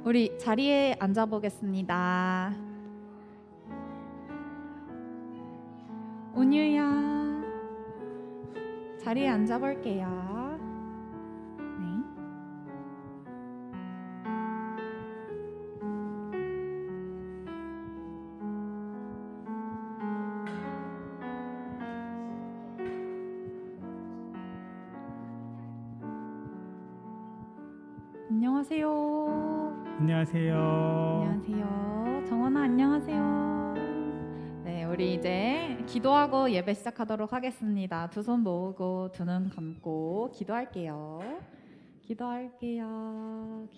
우리 자리에 앉아보겠습니다. 온유야, 자리에 앉아볼게요. 네. 안녕하세요. 안녕하세요. 안녕하세요. 정원아, 안녕하세요. 네, 우리 이제 기도하고 예배 시작하도록 하겠습니다. 두 손 모으고 두 눈 감고 기도할게요. 기도할게요.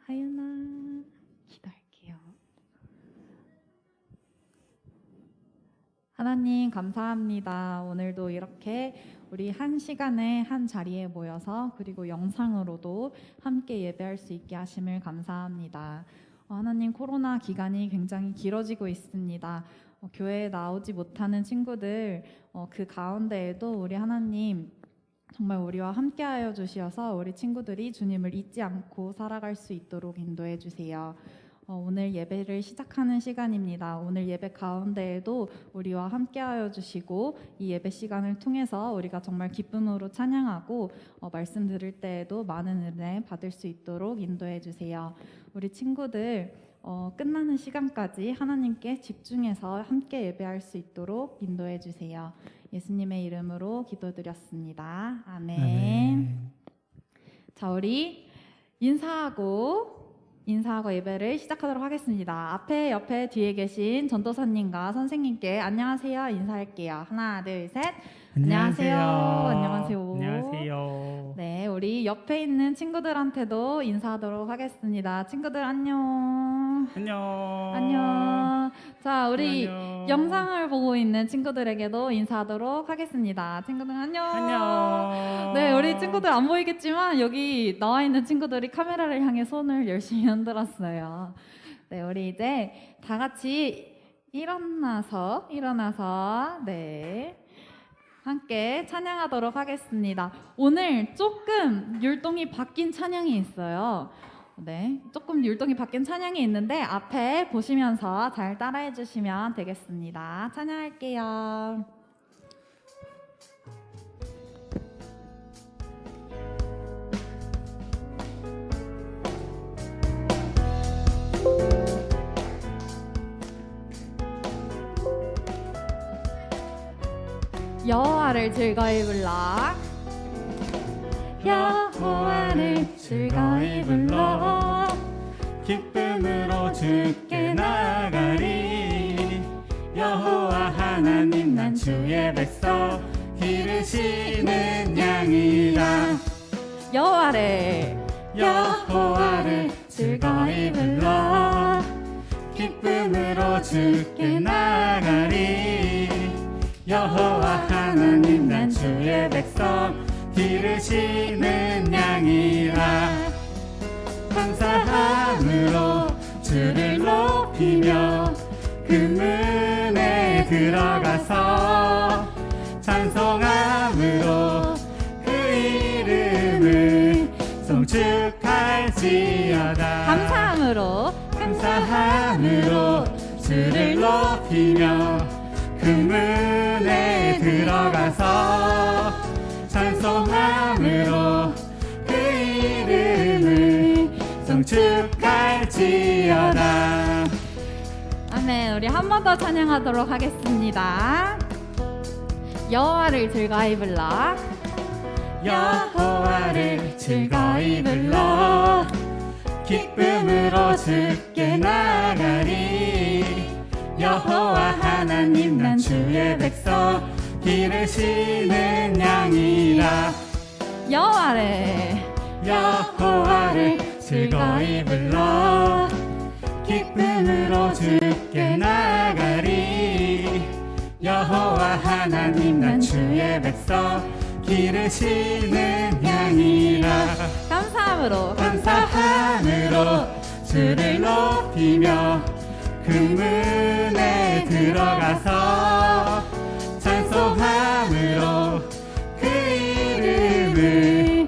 하윤아, 기도할게요. 하나님 감사합니다. 오늘도 이렇게 우리 한 시간에 한 자리에 모여서 그리고 영상으로도 함께 예배할 수 있게 하심을 감사합니다. 하나님, 코로나 기간이 굉장히 길어지고 있습니다. 교회에 나오지 못하는 친구들 그 가운데에도 우리 하나님 정말 우리와 함께하여 주시어서 우리 친구들이 주님을 잊지 않고 살아갈 수 있도록 인도해 주세요. 오늘 예배를 시작하는 시간입니다. 오늘 예배 가운데에도 우리와 함께하여 주시고 이 예배 시간을 통해서 우리가 정말 기쁨으로 찬양하고 말씀 들을 때에도 많은 은혜 받을 수 있도록 인도해 주세요. 우리 친구들 끝나는 시간까지 하나님께 집중해서 함께 예배할 수 있도록 인도해 주세요. 예수님의 이름으로 기도드렸습니다. 아멘. 자, 우리 인사하고 예배를 시작하도록 하겠습니다. 앞에, 옆에, 뒤에 계신 전도사님과 선생님께 안녕하세요 인사할게요. 하나, 둘, 셋. 안녕하세요. 안녕하세요. 네, 우리 옆에 있는 친구들한테도 인사하도록 하겠습니다. 친구들 안녕. 안녕. 자, 우리 안녕. 영상을 보고 있는 친구들에게도 인사하도록 하겠습니다. 친구들 안녕. 네, 우리 친구들 안 보이겠지만 여기 나와 있는 친구들이 카메라를 향해 손을 열심히 흔들었어요. 네, 우리 이제 다 같이 일어나서 네, 함께 찬양하도록 하겠습니다. 오늘 조금 율동이 바뀐 찬양이 있어요. 네, 조금 율동이 바뀐 찬양이 있는데 앞에 보시면서 잘 따라해 주시면 되겠습니다. 찬양할게요. 여호와를 즐거이 불러, 여호와를 즐거이 불러, 기쁨으로 주께 나가리. 여호와 하나님 난 주의 백성 기르시는 양이라. 여호와를 즐거이 불러, 기쁨으로 주께 나가리. 여호와 하나님 난 주의 백성 기르시는 양이라. 감사함으로 주를 높이며 그 문에 들어가서 찬송함으로 그 이름을 송축할지어다. 감사함으로 주를 높이며 그 문에 들어가서 찬송함으로 그 이름을 송축할지어다. 아멘. 우리 한 번 더 찬양하도록 하겠습니다. 여호와를 즐거이 불러, 여호와를 즐거이 불러, 기쁨으로 주께 나가리. 여호와 하나님 난 주의 백성 기르시는 양이라. 여호와를 즐거이 불러, 기쁨으로 주께 나가리. 여호와 하나님 난 주의 백성 기르시는 양이라. 감사함으로 주를 높이며 그 문에 들어가서 찬송함으로 그 이름을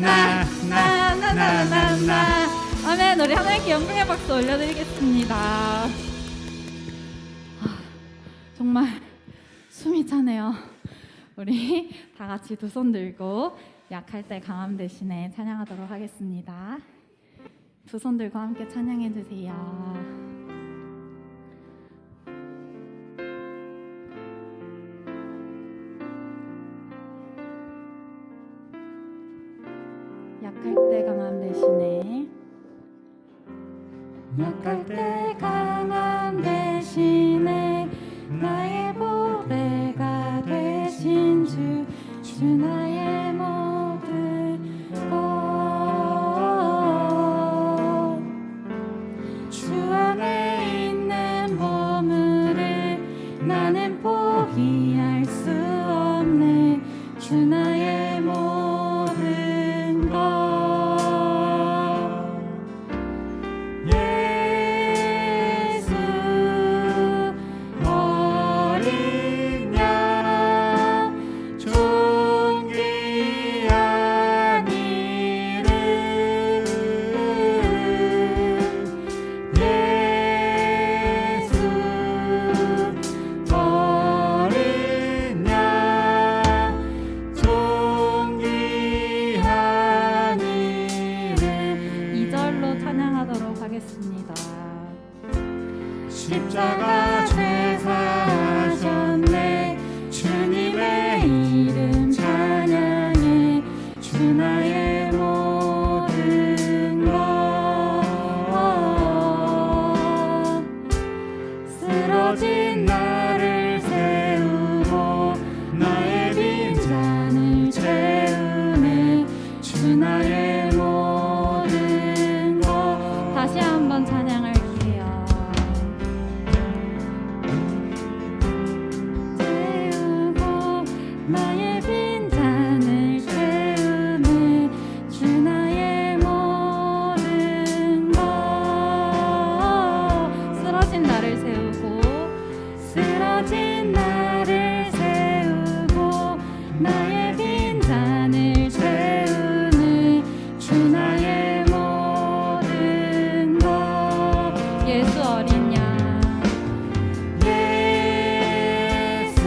나나나나나나. 아멘. 우리 하나님께 영광의 박수 올려드리겠습니다. 정말 숨이 차네요. 우리 다 같이 두 손 들고 약할 때 강함 대신에 찬양하도록 하겠습니다. 두 손 들고 함께 찬양해 주세요. 약할 때 강함 대신에 약할 때 강함 대신에 나의 보배가 되신 주 나의 모든 것 주 안에 있는 보물을 나는 포기할 수 없네 주 나의 모든 것 예수 어린 양 존귀한 이름 예수 어린 양 존귀한 이름 2절로 찬양하도록 하겠습니다. 십자가 죄사하셨네 주님의 이름 찬양해 주 나의 모든 것 쓰러진 나를 세우고 나의 빈잔을 채우네 주 나의 모든 것 다시 한번 찬양할게요. 채우고 나의 빈잔을 채우네 주 나의 모든 것 쓰러진 나를 세우고 쓰러진 나를 세우고 나의 빈잔을 채우네 주 나의 모든 것 예수 어린 양 예수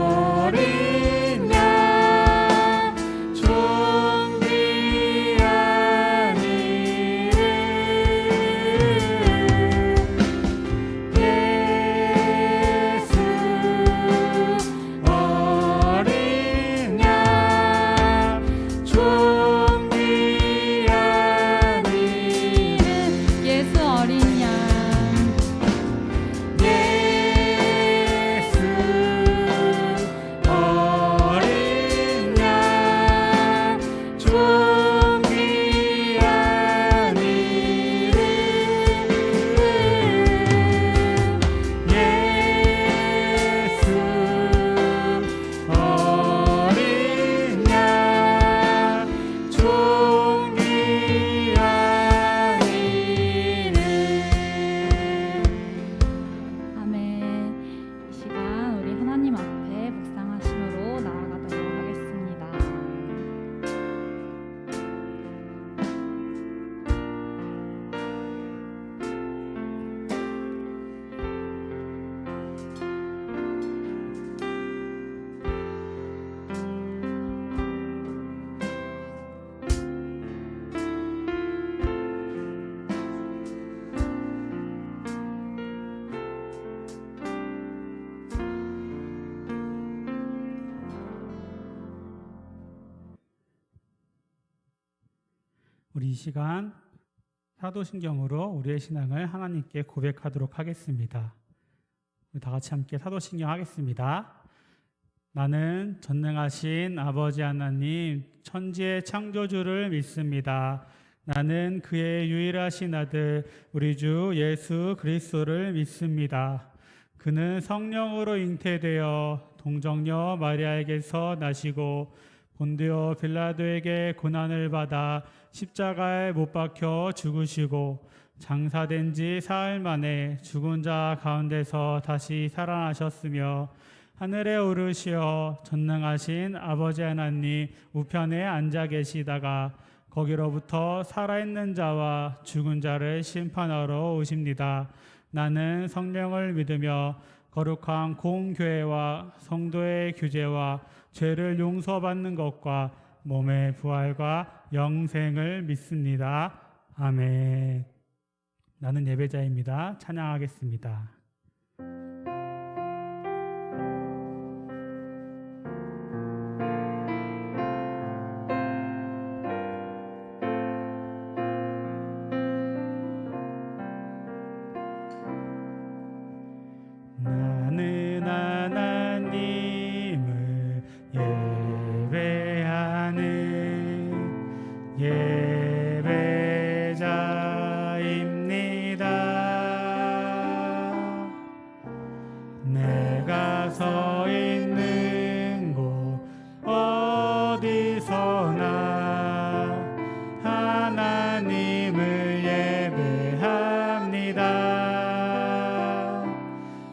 어린 양 존귀한 이름 예수 어린 양 존귀한 이름 예수 어린 양 예수 어린 양 존귀한 이름 예수 어린 양 존귀한 이름 아멘. 이 시간 우리 하나님 앞에 묵상하심으로 나아가도록 하겠습니다. 우리 이 시간 사도신경으로 우리의 신앙을 하나님께 고백하도록 하겠습니다. 우리 다 같이 함께 사도신경 하겠습니다. 나는 전능하신 아버지 하나님 천지의 창조주를 믿습니다. 나는 그의 유일하신 아들 우리 주 예수 그리스도를 믿습니다. 그는 성령으로 잉태되어 동정녀 마리아에게서 나시고 본디오 빌라도에게 고난을 받아 십자가에 못 박혀 죽으시고 장사된 지 사흘 만에 죽은 자 가운데서 다시 살아나셨으며 하늘에 오르시어 전능하신 아버지 하나님 우편에 앉아 계시다가 거기로부터 살아있는 자와 죽은 자를 심판하러 오십니다. 나는 성령을 믿으며 거룩한 공교회와 성도의 규제와 죄를 용서받는 것과 몸의 부활과 영생을 믿습니다. 아멘. 나는 예배자입니다. 찬양하겠습니다. 내가 서 있는 곳 어디서나 하나님을 예배합니다.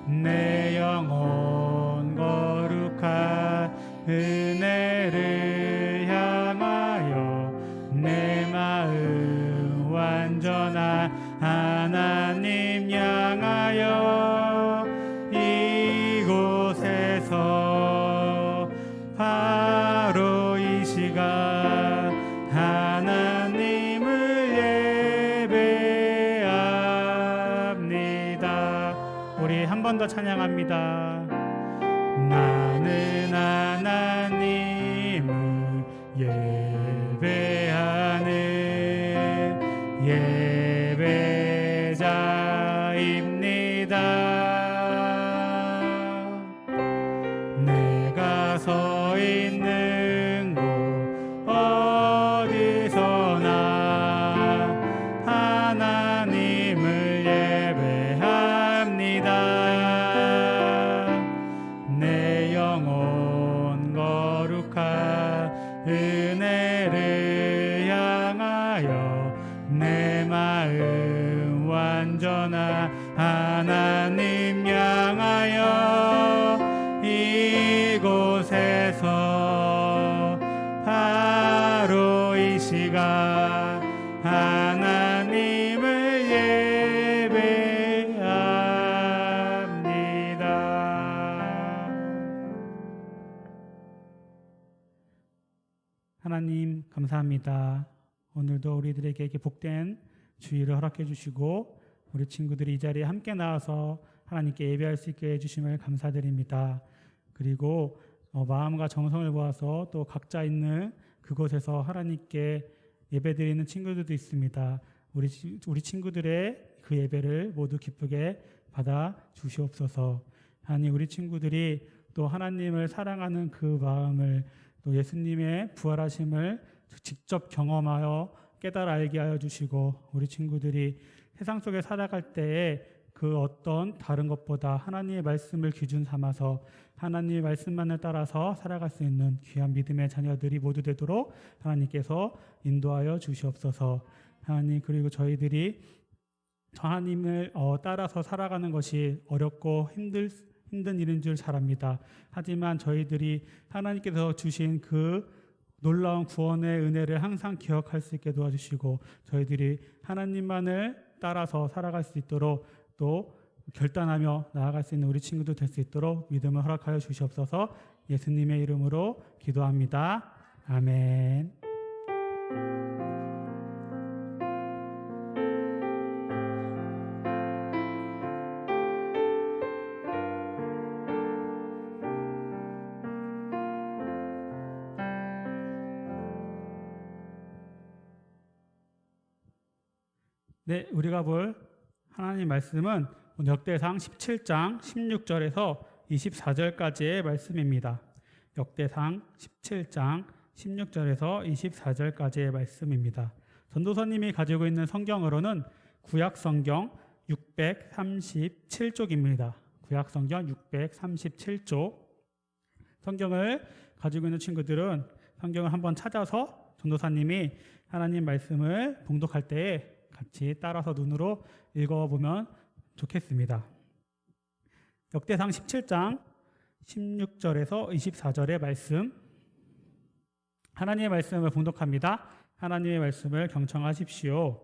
내 영혼 거룩한 은혜를 향하여 내 마음 완전한 하나님 향하여 이곳에서 바로 이 시간 하나님을 예배합니다. 우리 한 번 더 찬양합니다. 나는 하나님을 예배하는 예배자입니다. 내가 서 있는 곳 어디서나 하나님을 예배합니다. 내 영혼 거룩한 은혜를 향하여 내 마음 완전한 하나님 향하여 이곳에서 바로 이 시간 하나님을 예배합니다. 하나님 감사합니다. 오늘도 우리들에게 이렇게 복된 주일을 허락해 주시고 우리 친구들이 이 자리에 함께 나와서 하나님께 예배할 수 있게 해주심을 감사드립니다. 그리고 마음과 정성을 모아서 또 각자 있는 그곳에서 하나님께 예배드리는 친구들도 있습니다. 우리 친구들의 그 예배를 모두 기쁘게 받아 주시옵소서. 하나님, 우리 친구들이 또 하나님을 사랑하는 그 마음을 또 예수님의 부활하심을 직접 경험하여 깨달아 알게 하여 주시고 우리 친구들이 세상 속에 살아갈 때에 그 어떤 다른 것보다 하나님의 말씀을 기준 삼아서 하나님의 말씀만을 따라서 살아갈 수 있는 귀한 믿음의 자녀들이 모두 되도록 하나님께서 인도하여 주시옵소서. 하나님, 그리고 저희들이 하나님을 따라서 살아가는 것이 어렵고 힘든 일인 줄 잘 압니다. 하지만 저희들이 하나님께서 주신 그 놀라운 구원의 은혜를 항상 기억할 수 있게 도와주시고 저희들이 하나님만을 따라서 살아갈 수 있도록 또 결단하며 나아갈 수 있는 우리 친구들 될 수 있도록 믿음을 허락하여 주시옵소서. 예수님의 이름으로 기도합니다. 아멘. 네, 우리가 볼 하나님 말씀은 역대상 17장 16절에서 24절까지의 말씀입니다. 역대상 17장 16절에서 24절까지의 말씀입니다. 전도사님이 가지고 있는 성경으로는 구약 성경 637쪽입니다. 구약 성경 637쪽. 성경을 가지고 있는 친구들은 성경을 한번 찾아서 전도사님이 하나님 말씀을 봉독할 때에 같이 따라서 눈으로 읽어보면 좋겠습니다. 역대상 17장 16절에서 24절의 말씀, 하나님의 말씀을 봉독합니다. 하나님의 말씀을 경청하십시오.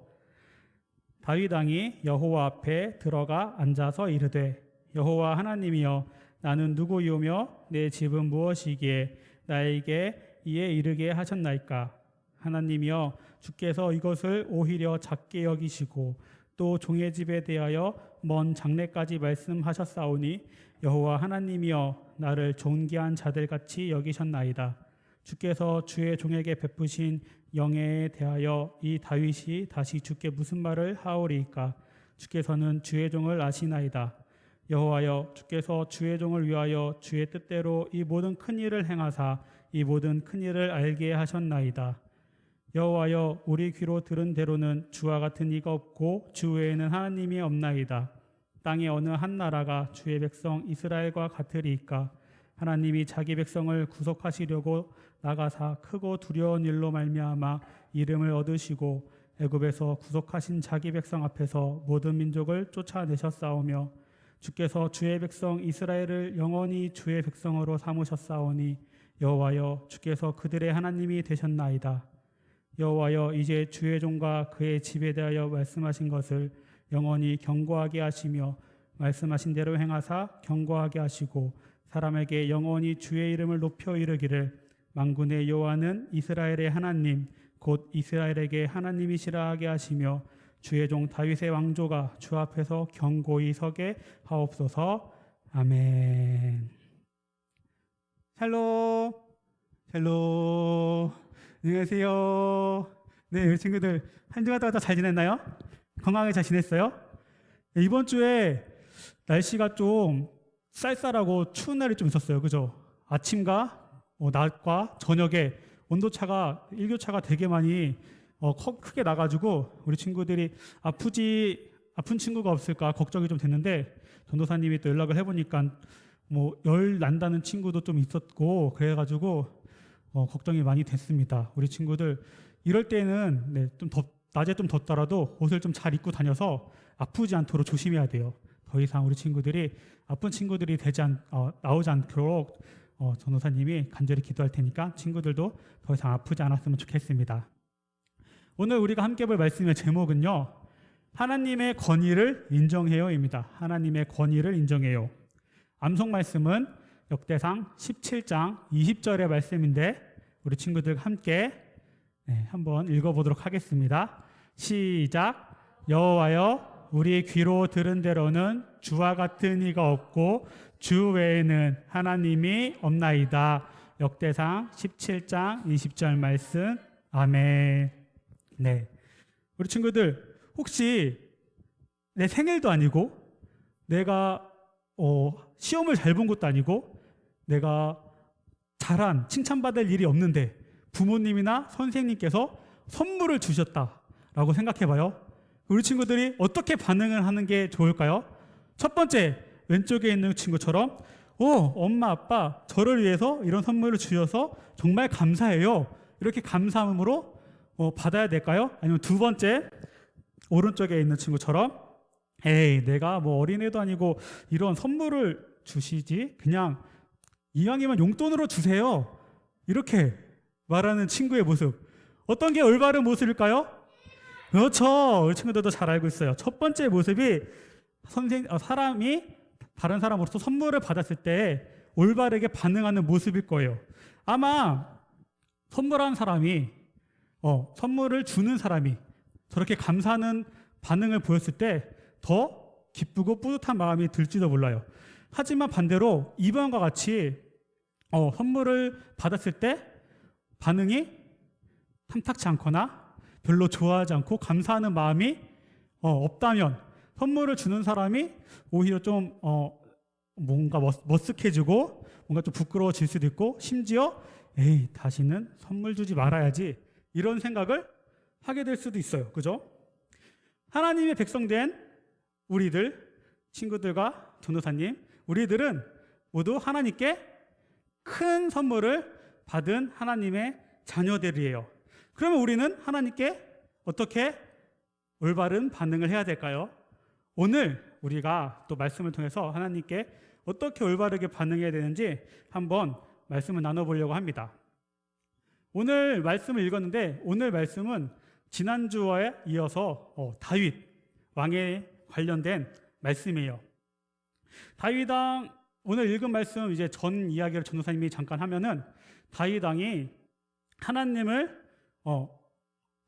다윗 왕이 여호와 앞에 들어가 앉아서 이르되 여호와 하나님이여 나는 누구이오며 내 집은 무엇이기에 나에게 이에 이르게 하셨나이까. 하나님이여 주께서 이것을 오히려 작게 여기시고 또 종의 집에 대하여 먼 장래까지 말씀하셨사오니 여호와 하나님이여 나를 존귀한 자들같이 여기셨나이다. 주께서 주의 종에게 베푸신 영예에 대하여 이 다윗이 다시 주께 무슨 말을 하오리이까. 주께서는 주의 종을 아시나이다. 여호와여 주께서 주의 종을 위하여 주의 뜻대로 이 모든 큰 일을 행하사 이 모든 큰 일을 알게 하셨나이다. 여호와여 우리 귀로 들은 대로는 주와 같은 이가 없고 주 외에는 하나님이 없나이다. 땅의 어느 한 나라가 주의 백성 이스라엘과 같으리이까? 하나님이 자기 백성을 구속하시려고 나가사 크고 두려운 일로 말미암아 이름을 얻으시고 애굽에서 구속하신 자기 백성 앞에서 모든 민족을 쫓아내셨사오며 주께서 주의 백성 이스라엘을 영원히 주의 백성으로 삼으셨사오니 여호와여 주께서 그들의 하나님이 되셨나이다. 여호와여 이제 주의 종과 그의 집에 대하여 말씀하신 것을 영원히 경고하게 하시며 말씀하신 대로 행하사 경고하게 하시고 사람에게 영원히 주의 이름을 높여 이르기를 만군의 여호와는 이스라엘의 하나님 곧 이스라엘에게 하나님이시라 하게 하시며 주의 종 다윗의 왕조가 주 앞에서 견고히 서게 하옵소서. 아멘. 샬롬. 샬롬. 안녕하세요. 네, 우리 친구들 한 주간 동안 잘 지냈나요? 건강하게 잘 지냈어요? 네, 이번 주에 날씨가 좀 쌀쌀하고 추운 날이 좀 있었어요. 그죠? 아침과 낮과 저녁에 온도차가 일교차가 되게 많이 크게 나가지고 우리 친구들이 아픈 친구가 없을까 걱정이 좀 됐는데 전도사님이 또 연락을 해보니까 뭐 열 난다는 친구도 좀 있었고 그래가지고 걱정이 많이 됐습니다. 우리 친구들 이럴 때는 네, 낮에 좀 덥더라도 옷을 좀 잘 입고 다녀서 아프지 않도록 조심해야 돼요. 더 이상 우리 친구들이 아픈 친구들이 나오지 않도록 전도사님이 간절히 기도할 테니까 친구들도 더 이상 아프지 않았으면 좋겠습니다. 오늘 우리가 함께 볼 말씀의 제목은요, 하나님의 권위를 인정해요입니다. 하나님의 권위를 인정해요. 암송 말씀은 역대상 17장 20절의 말씀인데 우리 친구들 함께 한번 읽어보도록 하겠습니다. 시작. 여호와여 우리 귀로 들은 대로는 주와 같은 이가 없고 주 외에는 하나님이 없나이다. 역대상 17장 20절 말씀. 아멘. 네, 우리 친구들 혹시 내 생일도 아니고 내가 시험을 잘 본 것도 아니고 내가 잘한 칭찬받을 일이 없는데 부모님이나 선생님께서 선물을 주셨다라고 생각해봐요. 우리 친구들이 어떻게 반응을 하는 게 좋을까요? 첫 번째, 왼쪽에 있는 친구처럼 엄마 아빠 저를 위해서 이런 선물을 주셔서 정말 감사해요, 이렇게 감사함으로 받아야 될까요? 아니면 두 번째, 오른쪽에 있는 친구처럼 에이 내가 뭐 어린애도 아니고 이런 선물을 주시지, 그냥 이왕이면 용돈으로 주세요, 이렇게 말하는 친구의 모습, 어떤 게 올바른 모습일까요? 그렇죠. 우리 친구들도 잘 알고 있어요. 첫 번째 모습이 사람이 다른 사람으로부터 선물을 받았을 때 올바르게 반응하는 모습일 거예요. 아마 선물한 사람이 선물을 주는 사람이 저렇게 감사하는 반응을 보였을 때 더 기쁘고 뿌듯한 마음이 들지도 몰라요. 하지만 반대로 이번과 같이 선물을 받았을 때 반응이 탐탁치 않거나 별로 좋아하지 않고 감사하는 마음이 없다면 선물을 주는 사람이 오히려 좀 뭔가 머쓱해지고 뭔가 좀 부끄러워질 수도 있고, 심지어 에이 다시는 선물 주지 말아야지 이런 생각을 하게 될 수도 있어요. 그죠? 하나님의 백성된 우리들, 친구들과 전도사님, 우리들은 모두 하나님께 큰 선물을 받은 하나님의 자녀들이에요. 그러면 우리는 하나님께 어떻게 올바른 반응을 해야 될까요? 오늘 우리가 또 말씀을 통해서 하나님께 어떻게 올바르게 반응해야 되는지 한번 말씀을 나눠보려고 합니다. 오늘 말씀을 읽었는데 오늘 말씀은 지난주에 이어서 다윗 왕에 관련된 말씀이에요. 다윗 왕 오늘 읽은 말씀 이제 전 이야기를 전도사님이 잠깐 하면은 다윗 왕이 하나님을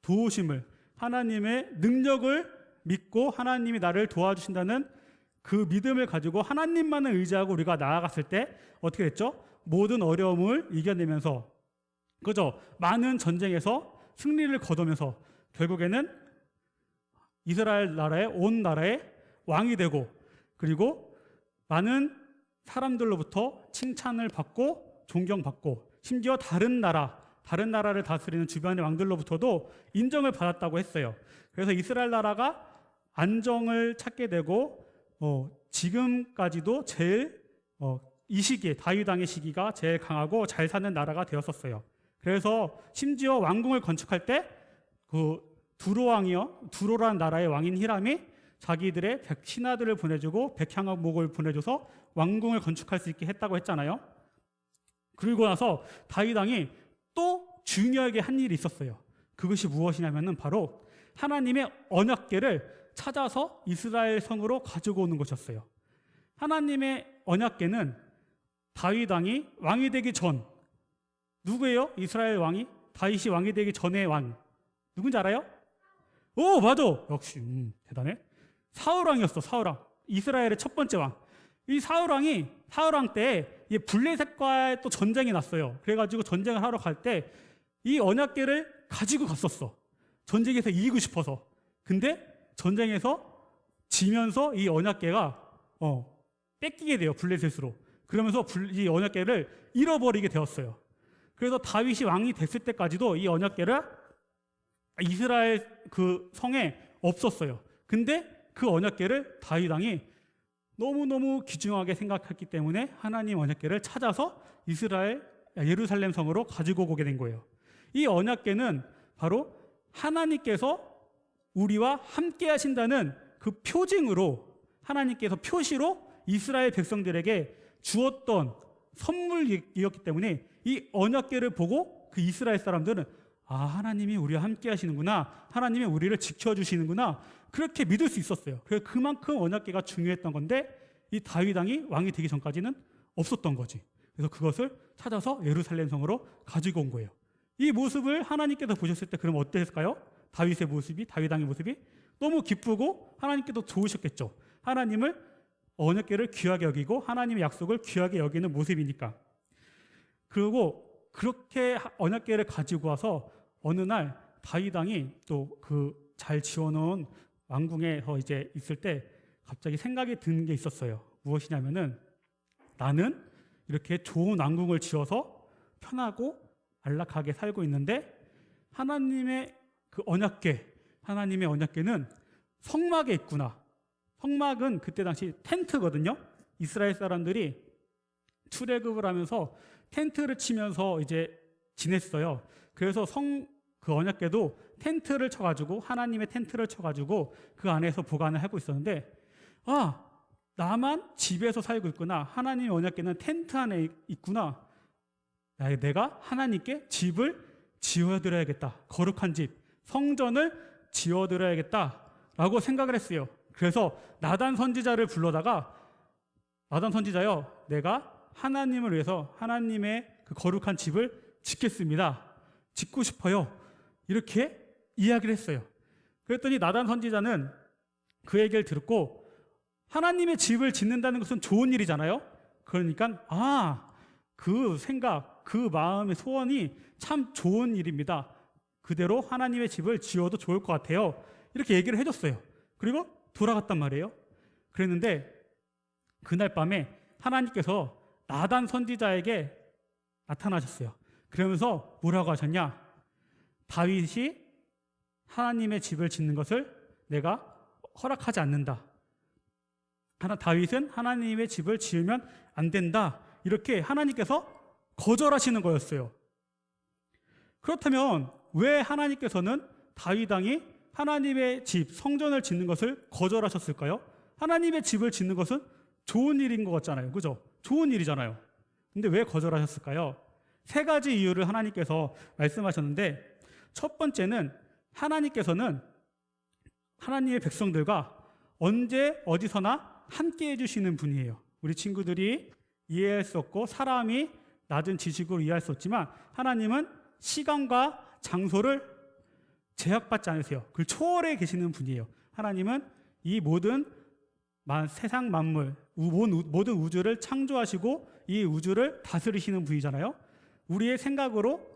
도우심을, 하나님의 능력을 믿고 하나님이 나를 도와주신다는 그 믿음을 가지고 하나님만을 의지하고 우리가 나아갔을 때 어떻게 됐죠? 모든 어려움을 이겨내면서, 그죠? 많은 전쟁에서 승리를 거두면서 결국에는 이스라엘 나라의 온 나라의 왕이 되고, 그리고 많은 사람들로부터 칭찬을 받고 존경받고, 심지어 다른 나라를 다스리는 주변의 왕들로부터도 인정을 받았다고 했어요. 그래서 이스라엘 나라가 안정을 찾게 되고 지금까지도 제일 이 시기에 다윗 왕의 시기가 제일 강하고 잘 사는 나라가 되었었어요. 그래서 심지어 왕궁을 건축할 때 그 두로라는 나라의 왕인 히람이 자기들의 신하들을 보내주고 백향목을 보내줘서 왕궁을 건축할 수 있게 했다고 했잖아요. 그리고 나서 다윗 왕이 또 중요하게 한 일이 있었어요. 그것이 무엇이냐면은 바로 하나님의 언약궤를 찾아서 이스라엘 성으로 가지고 오는 것이었어요. 하나님의 언약궤는 다윗 왕이 왕이 되기 전, 누구예요? 이스라엘 왕이? 다윗이 왕이 되기 전의 왕 누군지 알아요? 오, 맞아. 역시 대단해. 사울 왕이었어. 사울 왕. 이스라엘의 첫 번째 왕. 이 사울 왕 때 블레셋과의 또 전쟁이 났어요. 그래가지고 전쟁을 하러 갈 때 이 언약궤를 가지고 갔었어. 전쟁에서 이기고 싶어서. 근데 전쟁에서 지면서 이 언약궤가 뺏기게 돼요. 블레셋으로. 그러면서 이 언약궤를 잃어버리게 되었어요. 그래서 다윗이 왕이 됐을 때까지도 이 언약궤를 이스라엘 그 성에 없었어요. 근데 그 언약궤를 다윗 왕이 너무너무 귀중하게 생각했기 때문에 하나님 언약궤를 찾아서 예루살렘 성으로 가지고 오게 된 거예요. 이 언약궤는 바로 하나님께서 우리와 함께 하신다는 그 표징으로, 하나님께서 표시로 이스라엘 백성들에게 주었던 선물이었기 때문에 이 언약궤를 보고 그 이스라엘 사람들은 하나님이 우리와 함께 하시는구나, 하나님이 우리를 지켜주시는구나, 그렇게 믿을 수 있었어요. 그래서 그만큼 언약궤가 중요했던 건데 이 다윗 왕이 왕이 되기 전까지는 없었던 거지. 그래서 그것을 찾아서 예루살렘 성으로 가지고 온 거예요. 이 모습을 하나님께서 보셨을 때 그럼 어땠을까요? 다윗 왕의 모습이 너무 기쁘고 하나님께도 좋으셨겠죠. 하나님을 언약궤를 귀하게 여기고 하나님의 약속을 귀하게 여기는 모습이니까. 그리고 그렇게 언약궤를 가지고 와서 어느 날 다윗 왕이 또 그 잘 지어놓은 왕궁에서 이제 있을 때 갑자기 생각이 드는 게 있었어요. 무엇이냐면은 나는 이렇게 좋은 왕궁을 지어서 편하고 안락하게 살고 있는데 하나님의 그 하나님의 언약궤는 성막에 있구나. 성막은 그때 당시 텐트거든요. 이스라엘 사람들이 출애굽을 하면서 텐트를 치면서 이제 지냈어요. 그래서 그 언약궤도 텐트를 쳐가지고, 하나님의 텐트를 쳐가지고 그 안에서 보관을 하고 있었는데, 나만 집에서 살고 있구나. 하나님의 언약궤는 텐트 안에 있구나. 내가 하나님께 집을 지어드려야겠다. 거룩한 집, 성전을 지어드려야겠다라고 생각을 했어요. 그래서 나단 선지자를 불러다가, 나단 선지자요, 내가 하나님을 위해서 하나님의 그 거룩한 집을 짓겠습니다. 짓고 싶어요. 이렇게 이야기를 했어요. 그랬더니 나단 선지자는 그 얘기를 듣고, 하나님의 집을 짓는다는 것은 좋은 일이잖아요. 그러니까 그 생각, 그 마음의 소원이 참 좋은 일입니다. 그대로 하나님의 집을 지어도 좋을 것 같아요. 이렇게 얘기를 해줬어요. 그리고 돌아갔단 말이에요. 그랬는데 그날 밤에 하나님께서 나단 선지자에게 나타나셨어요. 그러면서 뭐라고 하셨냐? 다윗이 하나님의 집을 짓는 것을 내가 허락하지 않는다. 다윗은 하나님의 집을 지으면 안 된다. 이렇게 하나님께서 거절하시는 거였어요. 그렇다면 왜 하나님께서는 다윗 왕이 하나님의 집, 성전을 짓는 것을 거절하셨을까요? 하나님의 집을 짓는 것은 좋은 일인 것 같잖아요. 그죠? 좋은 일이잖아요. 근데 왜 거절하셨을까요? 세 가지 이유를 하나님께서 말씀하셨는데, 첫 번째는 하나님께서는 하나님의 백성들과 언제 어디서나 함께 해주시는 분이에요. 우리 친구들이 이해할 수 없고 사람이 낮은 지식으로 이해할 수 없지만 하나님은 시간과 장소를 제약받지 않으세요. 그걸 초월해 계시는 분이에요. 하나님은 이 모든 세상 만물, 모든 우주를 창조하시고 이 우주를 다스리시는 분이잖아요. 우리의 생각으로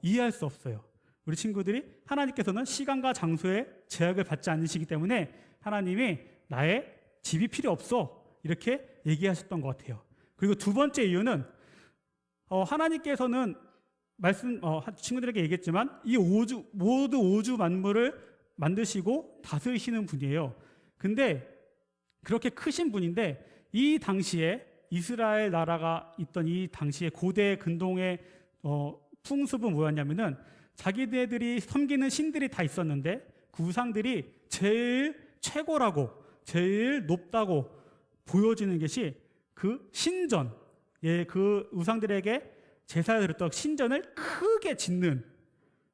이해할 수 없어요. 우리 친구들이 하나님께서는 시간과 장소에 제약을 받지 않으시기 때문에 하나님이 나의 집이 필요 없어 이렇게 얘기하셨던 것 같아요. 그리고 두 번째 이유는 하나님께서는 친구들에게 얘기했지만 이 모두 우주 만물을 만드시고 다스리시는 분이에요. 근데 그렇게 크신 분인데 이 당시에 이스라엘 나라가 있던 이 당시에 고대 근동의 풍습은 뭐였냐면은 자기네들이 섬기는 신들이 다 있었는데 그 우상들이 제일 최고라고 제일 높다고 보여지는 것이 그 신전, 그 우상들에게 제사를 드렸던 신전을 크게 짓는,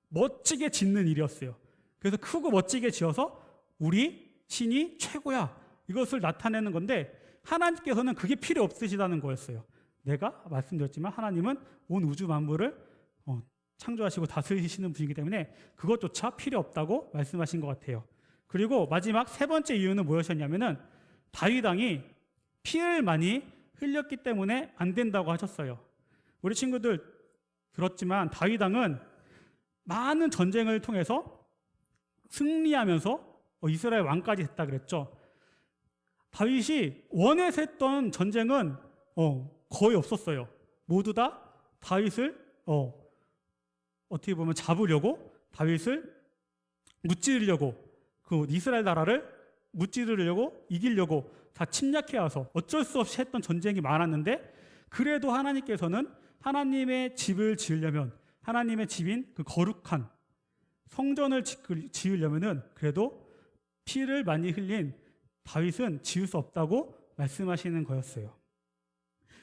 멋지게 짓는 일이었어요. 그래서 크고 멋지게 지어서 우리 신이 최고야, 이것을 나타내는 건데 하나님께서는 그게 필요 없으시다는 거였어요. 내가 말씀드렸지만 하나님은 온 우주 만물을 창조하시고 다스리시는 분이기 때문에 그것조차 필요 없다고 말씀하신 것 같아요. 그리고 마지막 세 번째 이유는 무엇이었냐면은 다윗 왕이 피를 많이 흘렸기 때문에 안 된다고 하셨어요. 우리 친구들 들었지만 다윗 왕은 많은 전쟁을 통해서 승리하면서 이스라엘 왕까지 됐다 그랬죠. 다윗이 원해서 했던 전쟁은 거의 없었어요. 모두 다 다윗을 어떻게 보면 잡으려고, 다윗을 무찌르려고, 그 이스라엘 나라를 무찌르려고, 이기려고 다 침략해 와서 어쩔 수 없이 했던 전쟁이 많았는데, 그래도 하나님께서는 하나님의 집을 지으려면, 하나님의 집인 그 거룩한 성전을 지으려면은 그래도 피를 많이 흘린 다윗은 지을 수 없다고 말씀하시는 거였어요.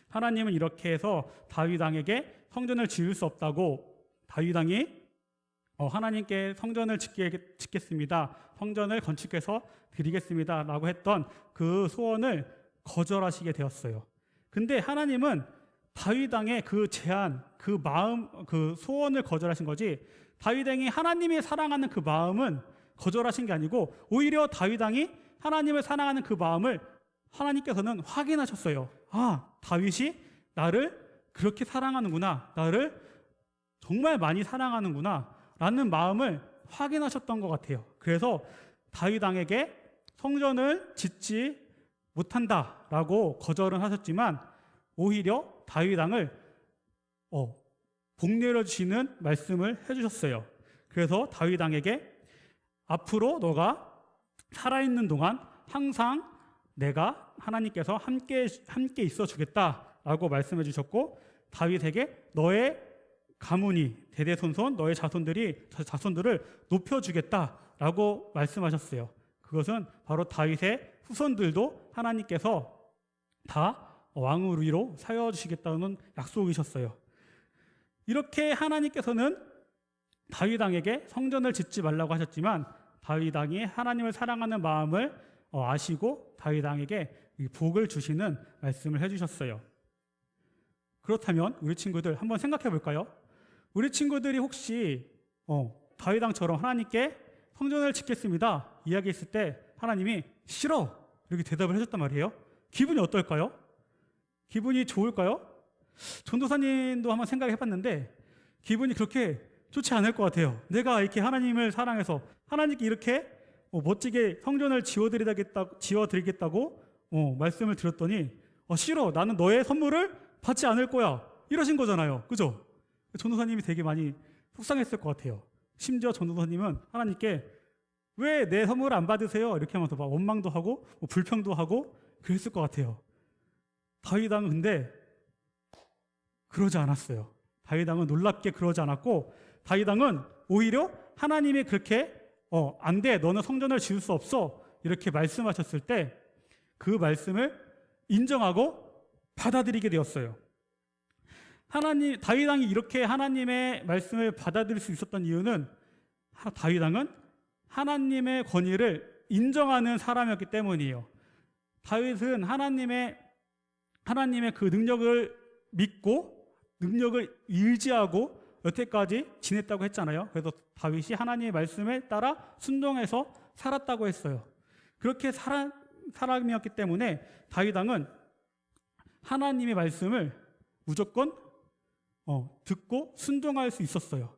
하나님은 이렇게 해서 다윗 왕에게 성전을 지을 수 없다고, 다윗 왕이 하나님께 성전을 짓겠습니다, 성전을 건축해서 드리겠습니다 라고 했던 그 소원을 거절하시게 되었어요. 근데 하나님은 다윗 왕의 그 제안, 그 마음, 그 소원을 거절하신 거지, 다윗 왕이 하나님이 사랑하는 그 마음은 거절하신 게 아니고 오히려 다윗 왕이 하나님을 사랑하는 그 마음을 하나님께서는 확인하셨어요. 아, 다윗이 나를 그렇게 사랑하는구나, 나를 정말 많이 사랑하는구나 라는 마음을 확인하셨던 것 같아요. 그래서 다윗 왕에게 성전을 짓지 못한다라고 거절은 하셨지만 오히려 다윗 왕을 복내려 주시는 말씀을 해주셨어요. 그래서 다윗 왕에게 앞으로 너가 살아있는 동안 항상 내가 하나님께서 함께 있어 주겠다라고 말씀해 주셨고, 다윗에게 너의 가문이 대대손손 너의 자손들을 높여주겠다라고 말씀하셨어요. 그것은 바로 다윗의 후손들도 하나님께서 다 왕을 위로 세워주시겠다는 약속이셨어요. 이렇게 하나님께서는 다윗 왕에게 성전을 짓지 말라고 하셨지만 다윗 왕이 하나님을 사랑하는 마음을 아시고 다윗 왕에게 복을 주시는 말씀을 해주셨어요. 그렇다면 우리 친구들 한번 생각해 볼까요? 우리 친구들이 혹시 다윗 왕처럼 하나님께 성전을 짓겠습니다 이야기했을 때 하나님이 싫어 이렇게 대답을 해줬단 말이에요. 기분이 어떨까요? 기분이 좋을까요? 전도사님도 한번 생각해 봤는데 기분이 그렇게 좋지 않을 것 같아요. 내가 이렇게 하나님을 사랑해서 하나님께 이렇게 멋지게 성전을 지어드리겠다고 말씀을 드렸더니 싫어, 나는 너의 선물을 받지 않을 거야, 이러신 거잖아요. 그죠? 전도사님이 되게 많이 속상했을 것 같아요. 심지어 전도사님은 하나님께 왜 내 선물을 안 받으세요? 이렇게 하면서 막 원망도 하고 불평도 하고 그랬을 것 같아요. 다윗 왕은 근데 그러지 않았어요. 다윗 왕은 놀랍게 그러지 않았고, 다윗 왕은 오히려 하나님이 그렇게 안 돼, 너는 성전을 지을 수 없어 이렇게 말씀하셨을 때 그 말씀을 인정하고 받아들이게 되었어요. 다윗 왕이 이렇게 하나님의 말씀을 받아들일 수 있었던 이유는 다윗 왕은 하나님의 권위를 인정하는 사람이었기 때문이에요. 다윗은 하나님의 그 능력을 믿고 능력을 의지하고 여태까지 지냈다고 했잖아요. 그래서 다윗이 하나님의 말씀에 따라 순종해서 살았다고 했어요. 그렇게 사람이었기 때문에 다윗 왕은 하나님의 말씀을 무조건 듣고 순종할 수 있었어요.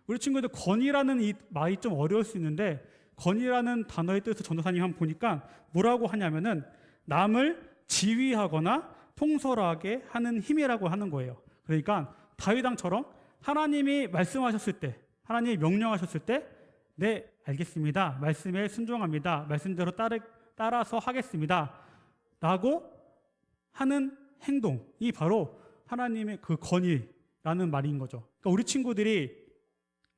우리 친구들 권위라는 이 말이 좀 어려울 수 있는데, 권위라는 단어의 뜻을 전도사님 한번 보니까 뭐라고 하냐면은 남을 지휘하거나 통솔하게 하는 힘이라고 하는 거예요. 그러니까 다윗 왕처럼 하나님이 말씀하셨을 때, 하나님이 명령하셨을 때, 네, 알겠습니다, 말씀에 순종합니다, 말씀대로 따라서 하겠습니다 라고 하는 행동이 바로 하나님의 그 건의라는 말인 거죠. 그러니까 우리 친구들이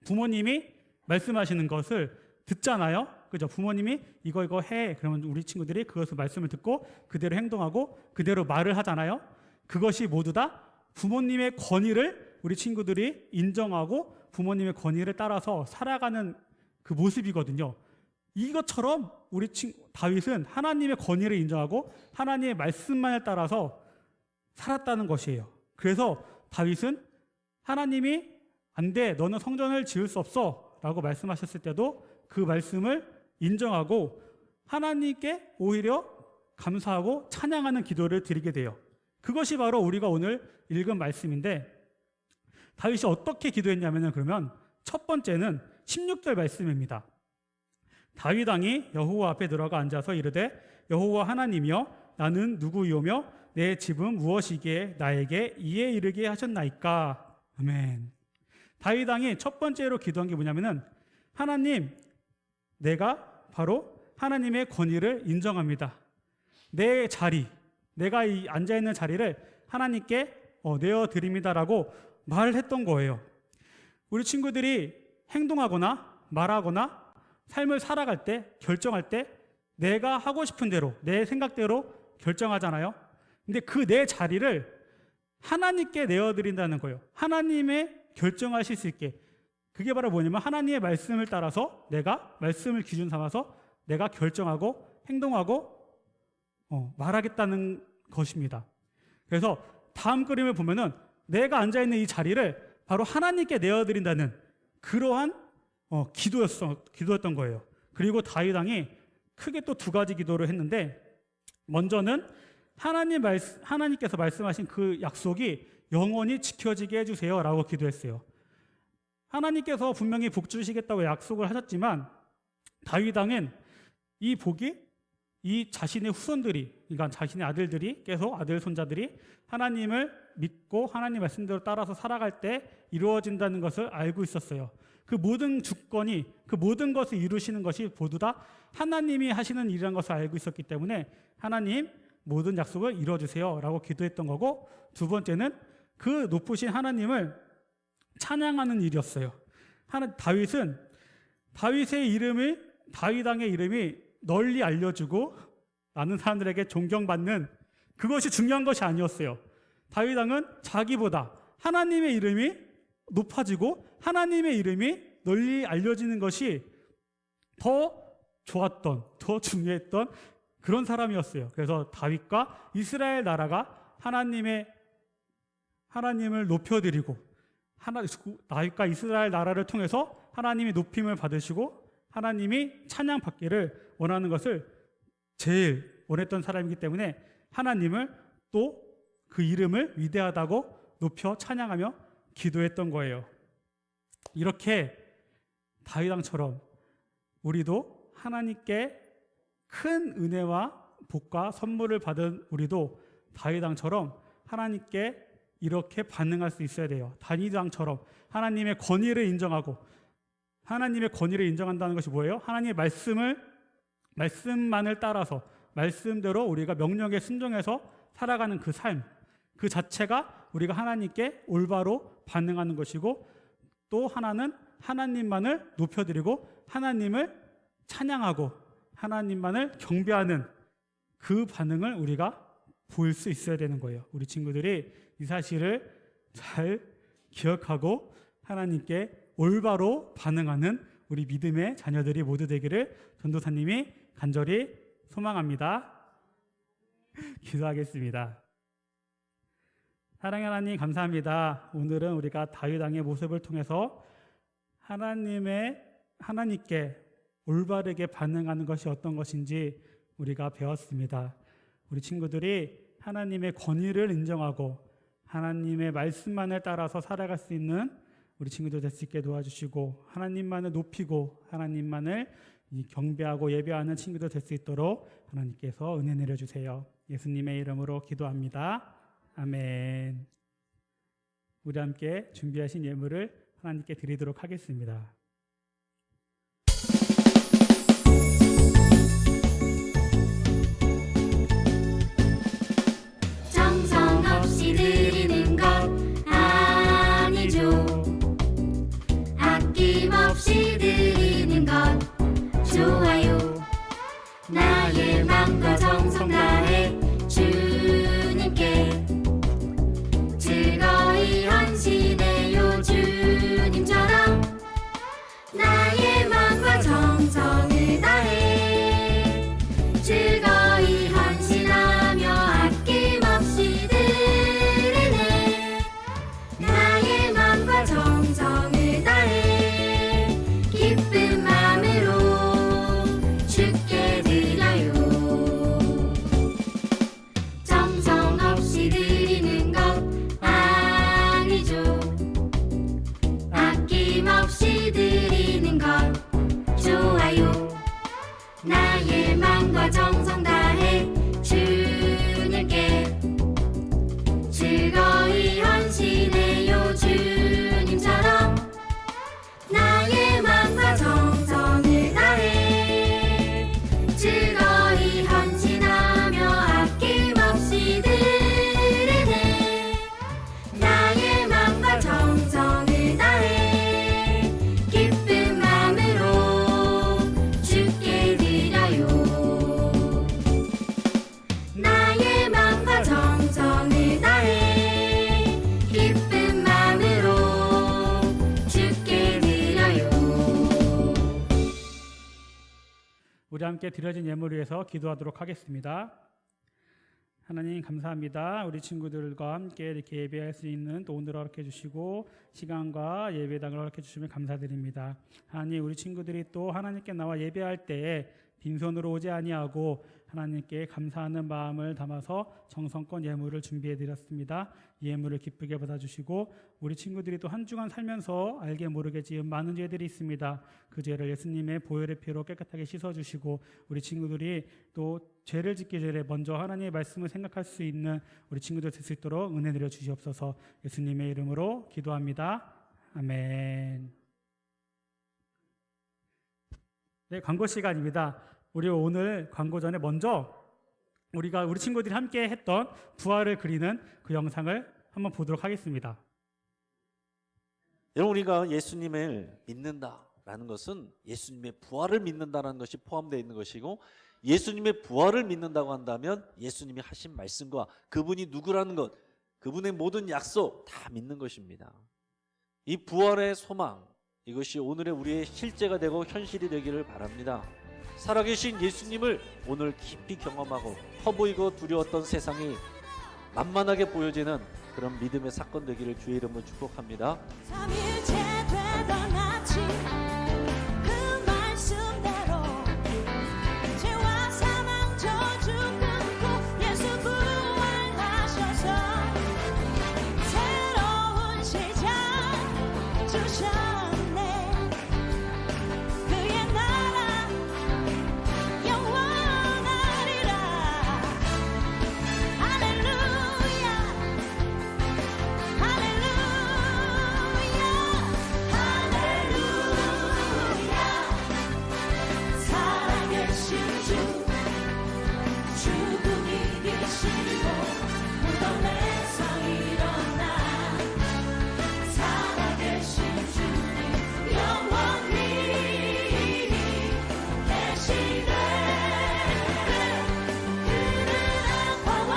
부모님이 말씀하시는 것을 듣잖아요. 그죠? 부모님이 이거 해. 그러면 우리 친구들이 그것을 말씀을 듣고 그대로 행동하고 그대로 말을 하잖아요. 그것이 모두 다 부모님의 권위를 우리 친구들이 인정하고 부모님의 권위를 따라서 살아가는 그 모습이거든요. 이것처럼 우리 다윗은 하나님의 권위를 인정하고 하나님의 말씀만을 따라서 살았다는 것이에요. 그래서 다윗은 하나님이 안 돼, 너는 성전을 지을 수 없어 라고 말씀하셨을 때도 그 말씀을 인정하고 하나님께 오히려 감사하고 찬양하는 기도를 드리게 돼요. 그것이 바로 우리가 오늘 읽은 말씀인데, 다윗이 어떻게 기도했냐면 그러면 첫 번째는 16절 말씀입니다. 다윗 왕이 여호와 앞에 들어가 앉아서 이르되 여호와 하나님이여 나는 누구이오며 내 집은 무엇이기에 나에게 이에 이르게 하셨나이까. 아멘. 다윗 왕이 첫 번째로 기도한 게 뭐냐면은 하나님, 내가 바로 하나님의 권위를 인정합니다. 내 자리, 내가 앉아있는 자리를 하나님께 내어드립니다라고 말을 했던 거예요. 우리 친구들이 행동하거나 말하거나 삶을 살아갈 때, 결정할 때 내가 하고 싶은 대로, 내 생각대로 결정하잖아요. 근데 그 내 자리를 하나님께 내어드린다는 거예요. 하나님의 결정하실 수 있게. 그게 바로 뭐냐면 하나님의 말씀을 따라서 내가 말씀을 기준 삼아서 내가 결정하고 행동하고 말하겠다는 것입니다. 그래서 다음 그림을 보면은 내가 앉아있는 이 자리를 바로 하나님께 내어드린다는 그러한 기도였던 거예요. 그리고 다윗 왕이 크게 또 두 가지 기도를 했는데, 먼저는 하나님께서 말씀하신 그 약속이 영원히 지켜지게 해주세요 라고 기도했어요. 하나님께서 분명히 복 주시겠다고 약속을 하셨지만 다윗 왕은 이 복이 이 자신의 후손들이, 그러니까 자신의 아들들이, 계속 아들 손자들이 하나님을 믿고 하나님 말씀대로 따라서 살아갈 때 이루어진다는 것을 알고 있었어요. 그 모든 주권이, 그 모든 것을 이루시는 것이 모두 다 하나님이 하시는 일이라는 것을 알고 있었기 때문에 하나님 모든 약속을 이루어주세요 라고 기도했던 거고, 두 번째는 그 높으신 하나님을 찬양하는 일이었어요. 다윗 왕의 이름이 널리 알려주고 많은 사람들에게 존경받는, 그것이 중요한 것이 아니었어요. 다윗 왕은 자기보다 하나님의 이름이 높아지고 하나님의 이름이 널리 알려지는 것이 더 좋았던, 더 중요했던 그런 사람이었어요. 그래서 다윗과 이스라엘 나라가 하나님을 높여드리고 다윗과 이스라엘 나라를 통해서 하나님이 높임을 받으시고 하나님이 찬양받기를 원하는 것을 제일 원했던 사람이기 때문에 하나님을 또 그 이름을 위대하다고 높여 찬양하며 기도했던 거예요. 이렇게 다윗 왕처럼 우리도 하나님께 큰 은혜와 복과 선물을 받은 우리도 다윗 왕처럼 하나님께 이렇게 반응할 수 있어야 돼요. 다윗 왕처럼 하나님의 권위를 인정하고, 하나님의 권위를 인정한다는 것이 뭐예요? 하나님의 말씀만을 따라서 말씀대로 우리가 명령에 순종해서 살아가는 그 삶, 그 자체가 우리가 하나님께 올바로 반응하는 것이고, 또 하나는 하나님만을 높여드리고 하나님을 찬양하고 하나님만을 경배하는 그 반응을 우리가 보일 수 있어야 되는 거예요. 우리 친구들이 이 사실을 잘 기억하고 하나님께 올바로 반응하는 우리 믿음의 자녀들이 모두 되기를 전도사님이 간절히 소망합니다. 기도하겠습니다. 사랑의 하나님, 감사합니다. 오늘은 우리가 다윗 왕의 모습을 통해서 하나님께 올바르게 반응하는 것이 어떤 것인지 우리가 배웠습니다. 우리 친구들이 하나님의 권위를 인정하고 하나님의 말씀만을 따라서 살아갈 수 있는 우리 친구들 될 수 있게 도와주시고, 하나님만을 높이고 하나님만을 경배하고 예배하는 친구들 될 수 있도록 하나님께서 은혜 내려주세요. 예수님의 이름으로 기도합니다. 아멘. 우리 함께 준비하신 예물을 하나님께 드리도록 하겠습니다. 우리 함께 드려진 예물을 위해서 기도하도록 하겠습니다. 하나님 감사합니다. 우리 친구들과 함께 이렇게 예배할 수 있는 또 오늘 허락해 주시고 시간과 예배당을 허락해 주시면 감사드립니다. 하나님 우리 친구들이 또 하나님께 나와 예배할 때 빈손으로 오지 아니하고 하나님께 감사하는 마음을 담아서 정성껏 예물을 준비해 드렸습니다. 이 예물을 기쁘게 받아주시고 우리 친구들이 또 한 주간 살면서 알게 모르게 지은 많은 죄들이 있습니다. 그 죄를 예수님의 보혈의 피로 깨끗하게 씻어주시고 우리 친구들이 또 죄를 짓기 전에 먼저 하나님의 말씀을 생각할 수 있는 우리 친구들 될 수 있도록 은혜 내려 주시옵소서. 예수님의 이름으로 기도합니다. 아멘. 네, 광고 시간입니다. 우리 오늘 광고 전에 먼저 우리 친구들이 함께 했던 부활을 그리는 그 영상을 한번 보도록 하겠습니다. 여러분 우리가 예수님을 믿는다라는 것은 예수님의 부활을 믿는다는 것이 포함되어 있는 것이고 예수님의 부활을 믿는다고 한다면 예수님이 하신 말씀과 그분이 누구라는 것, 그분의 모든 약속 다 믿는 것입니다. 이 부활의 소망, 이것이 오늘의 우리의 실제가 되고 현실이 되기를 바랍니다. 살아계신 예수님을 오늘 깊이 경험하고 커 보이고 두려웠던 세상이 만만하게 보여지는 그런 믿음의 사건 되기를 주의 이름으로 축복합니다. 3일째 되던 아침 그 말씀대로 죄와 사망 저주 끊고 예수 부활하셔서 새로운 시작 주셨네. 그의 나라 영원하리라. 할렐루야 할렐루야 살아계신 주 죽음이 이기시고 무덤에서 일어나 살아계신 주님 영원히 계시네. 그는 알파와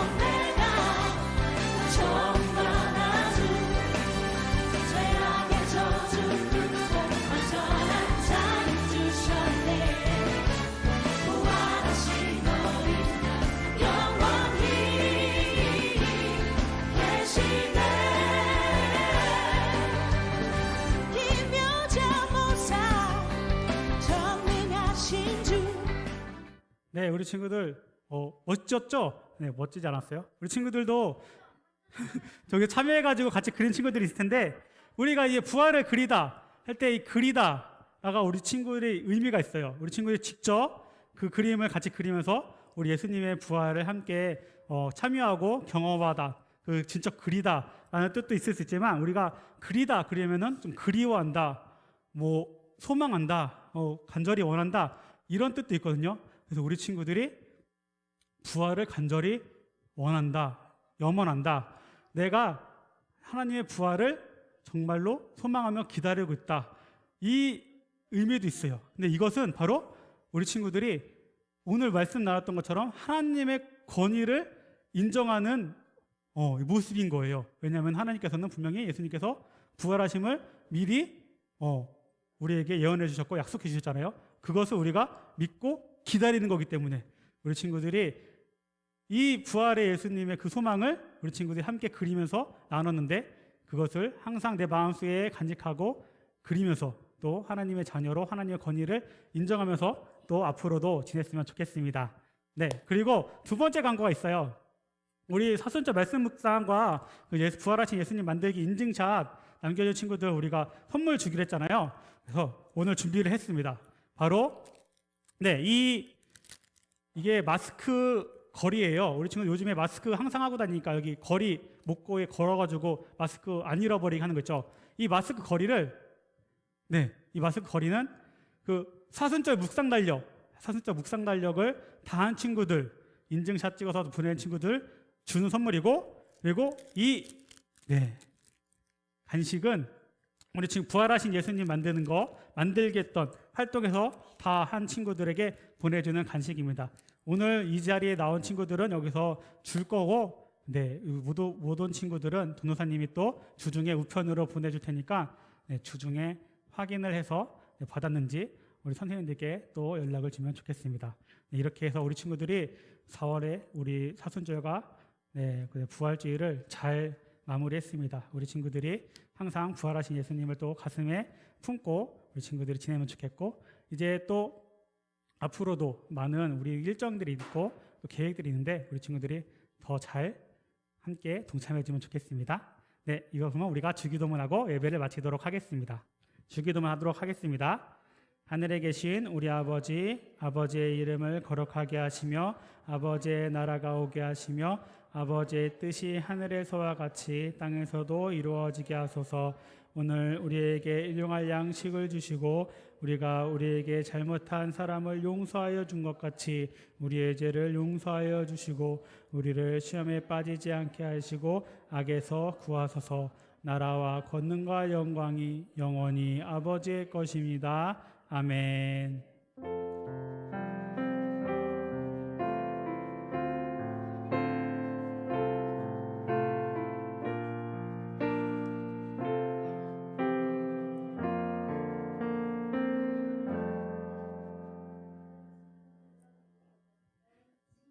오메가 정말 죄악의 저주 끊고 완전한 자유 주셨네. 부활하신 우리 영원히 계시네. 기묘자 모사 전능하신 주. 네, 우리 친구들 멋졌죠? 네, 멋지지 않았어요? 우리 친구들도 저기 참여해가지고 같이 그린 친구들이 있을 텐데 우리가 이제 부활을 그리다 할 때 이 그리다가 우리 친구들의 의미가 있어요. 우리 친구들이 직접 그 그림을 같이 그리면서 우리 예수님의 부활을 함께 참여하고 경험하다, 그 진짜 그리다라는 뜻도 있을 수 있지만 우리가 그리다 그리면은 좀 그리워한다, 뭐 소망한다, 간절히 원한다 이런 뜻도 있거든요. 그래서 우리 친구들이 부활을 간절히 원한다, 염원한다. 내가 하나님의 부활을 정말로 소망하며 기다리고 있다. 이 의미도 있어요. 근데 이것은 바로 우리 친구들이 오늘 말씀 나눴던 것처럼 하나님의 권위를 인정하는 모습인 거예요. 왜냐하면 하나님께서는 분명히 예수님께서 부활하심을 미리 우리에게 예언해 주셨고 약속해 주셨잖아요. 그것을 우리가 믿고 기다리는 거기 때문에 우리 친구들이 이 부활의 예수님의 그 소망을 우리 친구들이 함께 그리면서 나눴는데 그것을 항상 내 마음속에 간직하고 그리면서 또 하나님의 자녀로 하나님의 권위를 인정하면서 또 앞으로도 지냈으면 좋겠습니다. 네, 그리고 두 번째 광고가 있어요. 우리 사순절 말씀 묵상과 그 부활하신 예수님 만들기 인증샷 남겨준 친구들 우리가 선물 주기로 했잖아요. 그래서 오늘 준비를 했습니다. 바로 네, 이게 마스크 거리예요. 우리 친구 요즘에 마스크 항상 하고 다니니까 여기 거리 목고에 걸어가지고 마스크 안 잃어버리게 하는 거 있죠. 이 마스크 거리는 그 사순절 묵상 달력을 다 한 친구들 인증샷 찍어서 보내는 친구들 주는 선물이고 그리고 이 간식은 우리 지금 부활하신 예수님 만들게 했던 활동에서 다 한 친구들에게 보내주는 간식입니다. 오늘 이 자리에 나온 친구들은 여기서 줄 거고, 못 온 친구들은 도노사님이 또 주중에 우편으로 보내줄 테니까 주중에 확인을 해서 받았는지 우리 선생님들께 또 연락을 주면 좋겠습니다. 네, 이렇게 해서 우리 친구들이 4월에 우리 사순절과 그 부활주의를 잘 마무리했습니다. 우리 친구들이 항상 부활하신 예수님을 또 가슴에 품고 우리 친구들이 지내면 좋겠고, 이제 또 앞으로도 많은 우리 일정들이 있고 또 계획들이 있는데 우리 친구들이 더 잘 함께 동참해 주면 좋겠습니다. 네, 이거 그러면 우리가 주기도문하고 예배를 마치도록 하겠습니다. 주기도문 하도록 하겠습니다. 하늘에 계신 우리 아버지, 아버지의 이름을 거룩하게 하시며 아버지의 나라가 오게 하시며 아버지의 뜻이 하늘에서와 같이 땅에서도 이루어지게 하소서. 오늘 우리에게 일용할 양식을 주시고 우리가 우리에게 잘못한 사람을 용서하여 준 것 같이 우리의 죄를 용서하여 주시고 우리를 시험에 빠지지 않게 하시고 악에서 구하소서. 나라와 권능과 영광이 영원히 아버지의 것입니다. 아멘.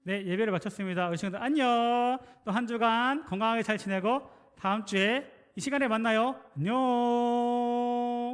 네, 예배를 마쳤습니다. 우리 친구들 안녕. 또 한 주간 건강하게 잘 지내고 다음 주에 이 시간에 만나요. 안녕.